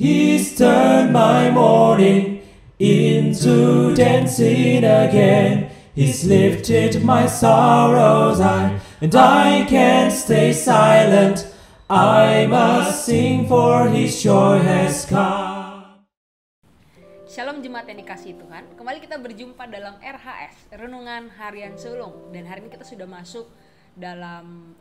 He's turned my mourning into dancing again. He's lifted my sorrows high, and I can't stay silent. I must sing for His joy has come. Shalom jemaat yang dikasihi Tuhan. Kembali kita berjumpa dalam RHS, Renungan Harian Sulung. Dan hari ini kita sudah masuk dalam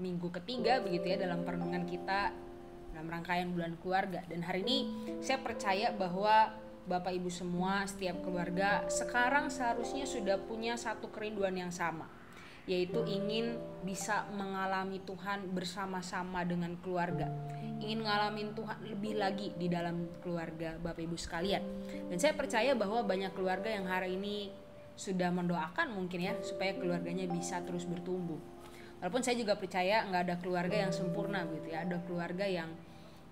minggu ketiga begitu ya, dalam perenungan kita dalam rangkaian bulan keluarga. Dan hari ini saya percaya bahwa Bapak Ibu semua, setiap keluarga sekarang seharusnya sudah punya satu kerinduan yang sama, yaitu ingin bisa mengalami Tuhan bersama-sama dengan keluarga, ingin ngalamin Tuhan lebih lagi di dalam keluarga Bapak Ibu sekalian. Dan saya percaya bahwa banyak keluarga yang hari ini sudah mendoakan mungkin ya, supaya keluarganya bisa terus bertumbuh. Walaupun saya juga percaya nggak ada keluarga yang sempurna gitu ya, ada keluarga yang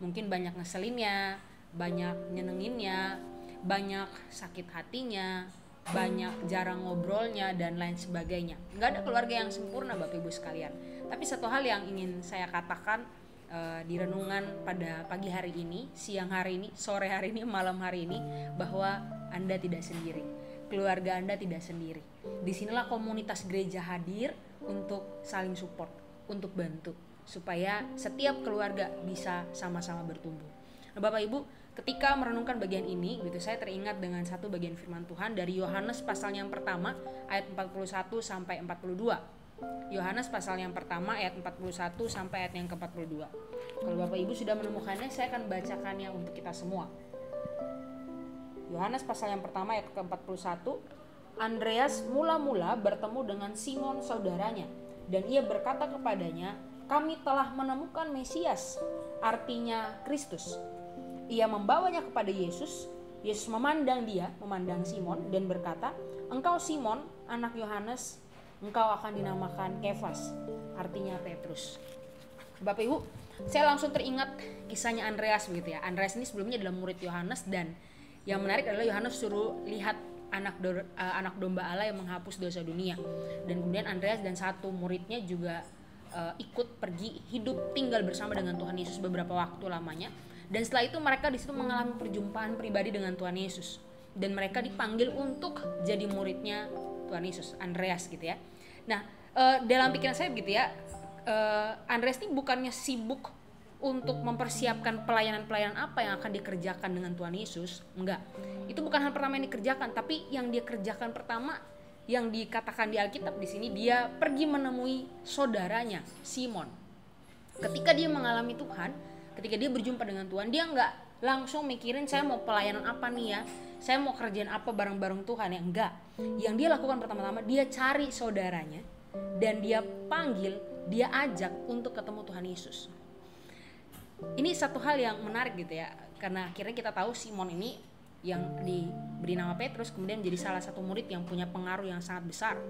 mungkin banyak ngeselinnya, banyak nyenenginnya, banyak sakit hatinya, banyak jarang ngobrolnya dan lain sebagainya. Nggak ada keluarga yang sempurna Bapak Ibu sekalian. Tapi satu hal yang ingin saya katakan di renungan pada pagi hari ini, siang hari ini, sore hari ini, malam hari ini, bahwa Anda tidak sendiri, keluarga Anda tidak sendiri. Disinilah komunitas gereja hadir untuk saling support, untuk bantu, supaya setiap keluarga bisa sama-sama bertumbuh. Nah, Bapak Ibu, ketika merenungkan bagian ini gitu, saya teringat dengan satu bagian firman Tuhan dari Yohanes pasal yang pertama ayat 41 sampai 42. Yohanes pasal yang pertama ayat 41 sampai ayat yang ke-42. Kalau Bapak Ibu sudah menemukannya, saya akan bacakannya untuk kita semua. Yohanes pasal yang pertama ayat ke-41. Andreas mula-mula bertemu dengan Simon saudaranya, dan ia berkata kepadanya, "Kami telah menemukan Mesias," artinya Kristus. Ia membawanya kepada Yesus. Yesus memandang Simon dan berkata, "Engkau Simon, anak Yohanes, engkau akan dinamakan Kefas," artinya Petrus. Bapak Ibu, saya langsung teringat kisahnya Andreas begitu ya. Andreas ini sebelumnya adalah murid Yohanes, dan yang menarik adalah Yohanes suruh lihat anak domba Allah yang menghapus dosa dunia. Dan kemudian Andreas dan satu muridnya juga ikut pergi hidup tinggal bersama dengan Tuhan Yesus beberapa waktu lamanya. Dan setelah itu mereka di situ mengalami perjumpaan pribadi dengan Tuhan Yesus, dan mereka dipanggil untuk jadi muridnya Tuhan Yesus, Andreas gitu ya. Nah, dalam pikiran saya begitu ya, Andreas ini bukannya sibuk untuk mempersiapkan pelayanan-pelayanan apa yang akan dikerjakan dengan Tuhan Yesus. Enggak, itu bukan hal pertama yang dikerjakan, tapi yang dia kerjakan pertama yang dikatakan di Alkitab di sini, dia pergi menemui saudaranya Simon. Ketika dia mengalami Tuhan, ketika dia berjumpa dengan Tuhan, dia enggak langsung mikirin saya mau pelayanan apa nih ya, saya mau kerjaan apa bareng-bareng Tuhan ya, enggak. Yang dia lakukan pertama-tama, dia cari saudaranya dan dia panggil, dia ajak untuk ketemu Tuhan Yesus. Ini satu hal yang menarik gitu ya, karena akhirnya kita tahu Simon ini yang diberi nama Petrus kemudian menjadi salah satu murid yang punya pengaruh yang sangat besar.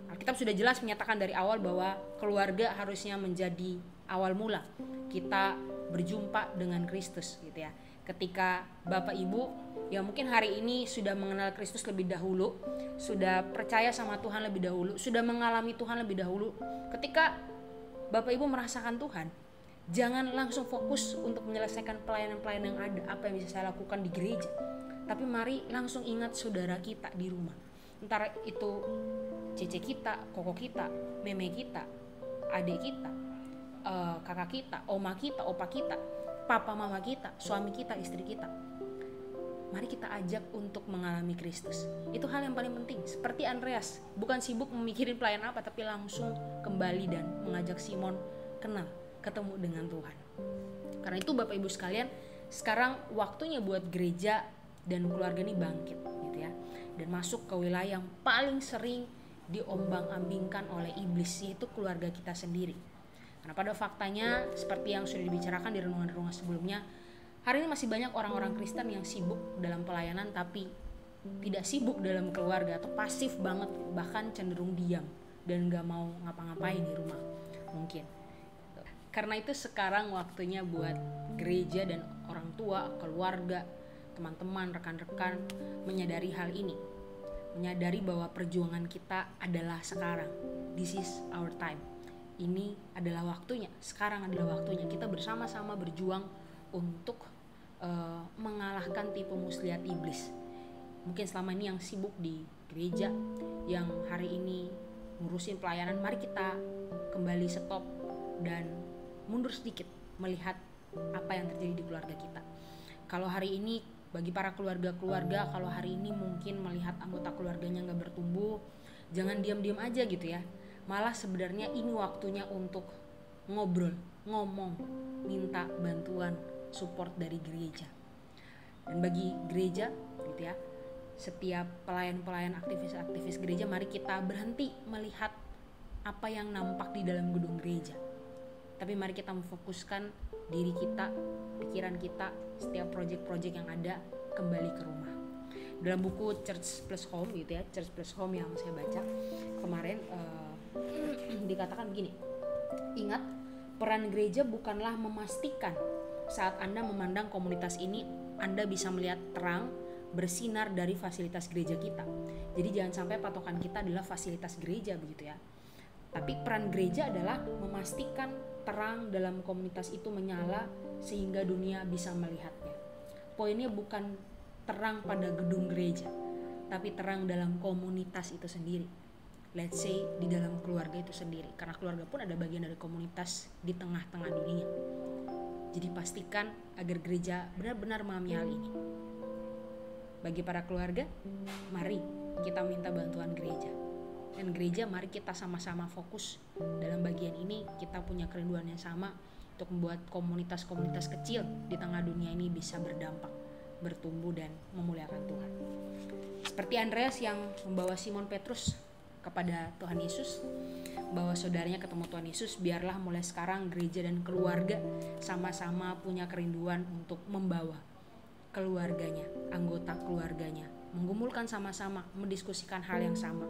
Alkitab sudah jelas menyatakan dari awal bahwa keluarga harusnya menjadi awal mula kita berjumpa dengan Kristus gitu ya. Ketika Bapak Ibu yang mungkin hari ini sudah mengenal Kristus lebih dahulu, sudah percaya sama Tuhan lebih dahulu, sudah mengalami Tuhan lebih dahulu, ketika Bapak Ibu merasakan Tuhan, jangan langsung fokus untuk menyelesaikan pelayanan-pelayanan yang ada, apa yang bisa saya lakukan di gereja. Tapi mari langsung ingat saudara kita di rumah. Entah itu cece kita, koko kita, meme kita, adik kita, kakak kita, oma kita, opa kita, papa mama kita, suami kita, istri kita. Mari kita ajak untuk mengalami Kristus. Itu hal yang paling penting. Seperti Andreas, bukan sibuk memikirin pelayanan apa, tapi langsung kembali dan mengajak Simon kenal, ketemu dengan Tuhan. Karena itu Bapak Ibu sekalian, sekarang waktunya buat gereja dan keluarga ini bangkit gitu ya, dan masuk ke wilayah yang paling sering diombang-ambingkan oleh iblis, yaitu keluarga kita sendiri. Karena pada faktanya seperti yang sudah dibicarakan di renungan-renungan sebelumnya, hari ini masih banyak orang-orang Kristen yang sibuk dalam pelayanan tapi tidak sibuk dalam keluarga, atau pasif banget, bahkan cenderung diam dan gak mau ngapa-ngapain di rumah mungkin. Karena itu sekarang waktunya buat gereja dan orang tua, keluarga, teman-teman, rekan-rekan menyadari hal ini. Menyadari bahwa perjuangan kita adalah sekarang. This is our time. Ini adalah waktunya. Sekarang adalah waktunya kita bersama-sama berjuang untuk mengalahkan tipu muslihat iblis. Mungkin selama ini yang sibuk di gereja, yang hari ini ngurusin pelayanan, mari kita kembali stop dan mundur sedikit melihat apa yang terjadi di keluarga kita. Kalau hari ini bagi para keluarga-keluarga, kalau hari ini mungkin melihat anggota keluarganya gak bertumbuh, jangan diam-diam aja gitu ya. Malah sebenarnya ini waktunya untuk ngobrol, ngomong, minta bantuan, support dari gereja. Dan bagi gereja gitu ya, setiap pelayan-pelayan, aktivis-aktivis gereja, mari kita berhenti melihat apa yang nampak di dalam gedung gereja. Tapi mari kita memfokuskan diri kita, pikiran kita, setiap proyek-proyek yang ada kembali ke rumah. Dalam buku Church Plus Home gitu ya, Church Plus Home yang saya baca kemarin dikatakan begini. Ingat, peran gereja bukanlah memastikan saat Anda memandang komunitas ini, Anda bisa melihat terang bersinar dari fasilitas gereja kita. Jadi jangan sampai patokan kita adalah fasilitas gereja begitu ya. Tapi peran gereja adalah memastikan terang dalam komunitas itu menyala sehingga dunia bisa melihatnya. Poinnya bukan terang pada gedung gereja, tapi terang dalam komunitas itu sendiri. Let's say di dalam keluarga itu sendiri, karena keluarga pun ada bagian dari komunitas di tengah-tengah dunia. Jadi pastikan agar gereja benar-benar memahami hal ini. Bagi para keluarga, mari kita minta bantuan gereja. Dan gereja, mari kita sama-sama fokus dalam bagian ini. Kita punya kerinduan yang sama untuk membuat komunitas-komunitas kecil di tengah dunia ini bisa berdampak, bertumbuh dan memuliakan Tuhan. Seperti Andreas yang membawa Simon Petrus kepada Tuhan Yesus, bawa saudaranya ketemu Tuhan Yesus, biarlah mulai sekarang gereja dan keluarga sama-sama punya kerinduan untuk membawa keluarganya, anggota keluarganya, menggumulkan sama-sama, mendiskusikan hal yang sama,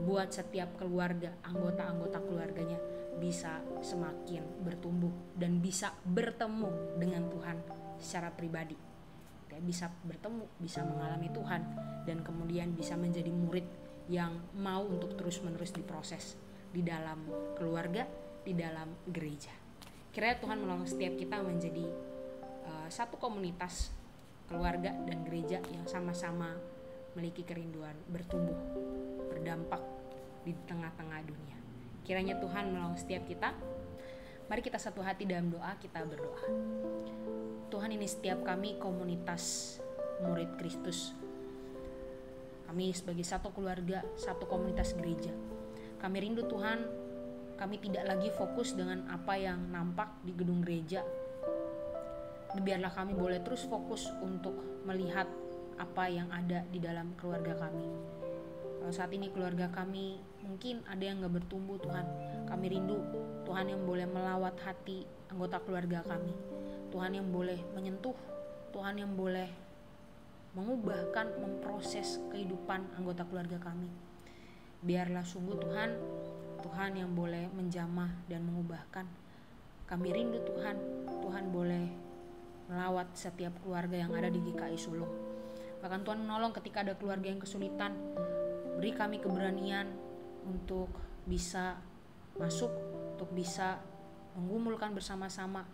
buat setiap keluarga, anggota-anggota keluarganya bisa semakin bertumbuh dan bisa bertemu dengan Tuhan secara pribadi. Bisa bertemu, bisa mengalami Tuhan, dan kemudian bisa menjadi murid yang mau untuk terus-menerus diproses di dalam keluarga, di dalam gereja. Kiranya Tuhan menolong setiap kita menjadi satu komunitas, keluarga dan gereja yang sama-sama memiliki kerinduan bertumbuh, berdampak di tengah-tengah dunia. Kiranya Tuhan menolong setiap kita. Mari kita satu hati dalam doa, kita berdoa. Tuhan, ini setiap kami komunitas murid Kristus. Kami sebagai satu keluarga, satu komunitas gereja. Kami rindu Tuhan, kami tidak lagi fokus dengan apa yang nampak di gedung gereja. Biarlah kami boleh terus fokus untuk melihat apa yang ada di dalam keluarga kami. Kalau saat ini keluarga kami mungkin ada yang gak bertumbuh Tuhan, kami rindu Tuhan yang boleh melawat hati anggota keluarga kami. Tuhan yang boleh menyentuh, Tuhan yang boleh mengubahkan, memproses kehidupan anggota keluarga kami. Biarlah sungguh Tuhan, Tuhan yang boleh menjamah dan mengubahkan. Kami rindu Tuhan, Tuhan boleh melawat setiap keluarga yang ada di GKI Sulung. Bahkan Tuhan menolong ketika ada keluarga yang kesulitan. Beri kami keberanian untuk bisa masuk, untuk bisa menggumulkan bersama-sama,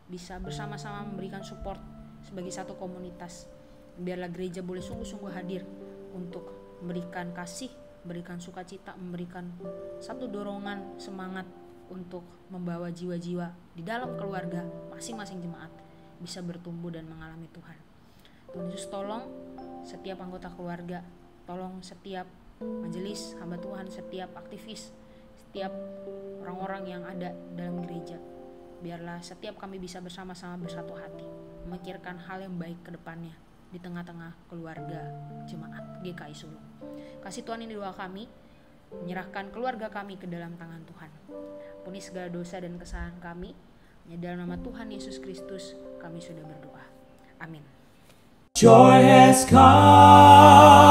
bisa bersama-sama memberikan support sebagai satu komunitas. Biarlah gereja boleh sungguh-sungguh hadir untuk memberikan kasih, memberikan sukacita, memberikan satu dorongan semangat untuk membawa jiwa-jiwa di dalam keluarga masing-masing jemaat bisa bertumbuh dan mengalami Tuhan. Tuhan Yesus, tolong setiap anggota keluarga, tolong setiap majelis hamba Tuhan, setiap aktivis, setiap orang-orang yang ada dalam gereja. Biarlah setiap kami bisa bersama-sama bersatu hati, memikirkan hal yang baik ke depannya di tengah-tengah keluarga jemaat GKI Sulung. Kasih Tuhan ini doa kami, menyerahkan keluarga kami ke dalam tangan Tuhan. Ampuni segala dosa dan kesalahan kami. Dalam nama Tuhan Yesus Kristus kami sudah berdoa. Amin. Joy has come.